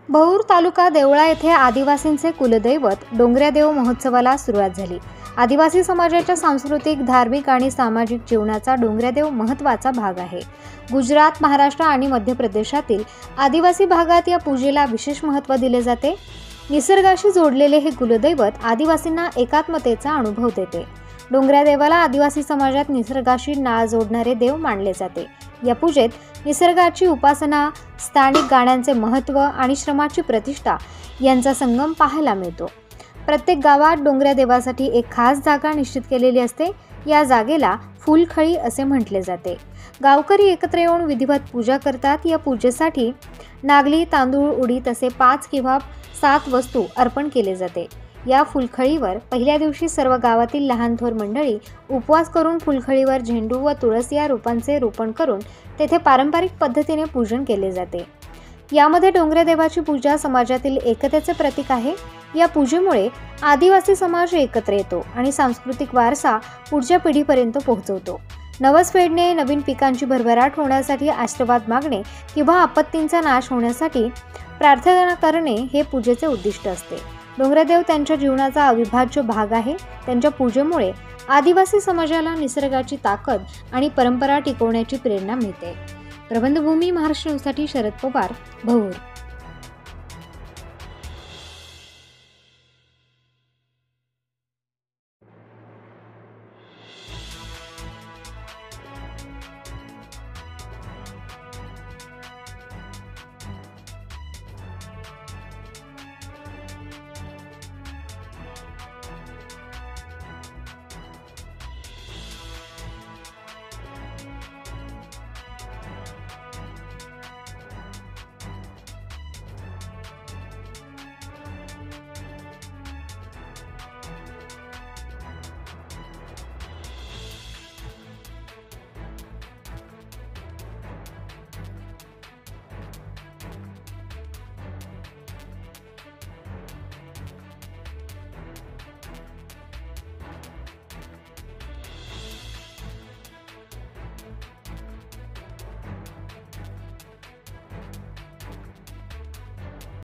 भौर तालुका देवळा येथे आदिवासींचे कुलदैवत डोंगऱ्यादेव महोत्सवाला सुरुवात झाली। आदिवासी समाजाच्या सांस्कृतिक, धार्मिक आणि सामाजिक जीवनाचा डोंगऱ्यादेव महत्त्वाचा भाग आहे। गुजरात, महाराष्ट्र आणि मध्य प्रदेशातील आदिवासी भागात या पूजेला विशेष महत्त्व दिले जाते। निसर्गाशी जोडलेले हे कुलदैवत आदिवासींना एकात्मतेचा अनुभव देते। डोंगऱ्यादेवाला आदिवासी समाजात निसर्गाशी नाळ जोडणारे देव मानले जाते। या पूजेत निसर्गाची उपासना, स्थानिक गाण्यांचे महत्त्व आणि श्रमाची प्रतिष्ठा यांचा संगम पाहायला मिळतो। प्रत्येक गावात डोंगऱ्यादेवासाठी एक खास जागा निश्चित केलेली असते। या जागेला फुलखळी असे म्हटले जाते। गावकरी एकत्र येऊन विधिवत पूजा करतात। या पूजेसाठी नागली, तांदूळ, उडीद असे 5 किंवा 7 वस्तू अर्पण केले जाते। या फुलखळीवर पहिल्या दिवशी सर्व गावातील लहान थोर मंडळी उपवास करून फुलखळीवर झेंडू व तुळस या रोपांचे रोपण करून तेथे पारंपरिक पद्धतीने पूजन केले जाते। यामध्ये डोंगऱ्यादेवाची पूजा समाजातील एकतेचे प्रतीक आहे। या पूजेमुळे आदिवासी समाज एकत्र येतो आणि सांस्कृतिक वारसा पुढच्या पिढीपर्यंत पोहोचवतो। नवस फेडणे, नवीन पिकांची भरभराट होण्यासाठी आशीर्वाद मागणे किंवा आपत्तींचा नाश होण्यासाठी प्रार्थना करणे हे पूजेचे उद्दिष्ट असते। डोंगऱ्यादेव त्यांच्या जीवनाचा अविभाज्य भाग आहे। त्यांच्या पूजेमुळे आदिवासी समाजाला निसर्गाची ताकद आणि परंपरा टिकवण्याची प्रेरणा मिळते। प्रबंधभूमी महाराष्ट्र न्यूजसाठी शरद पवार, भौर।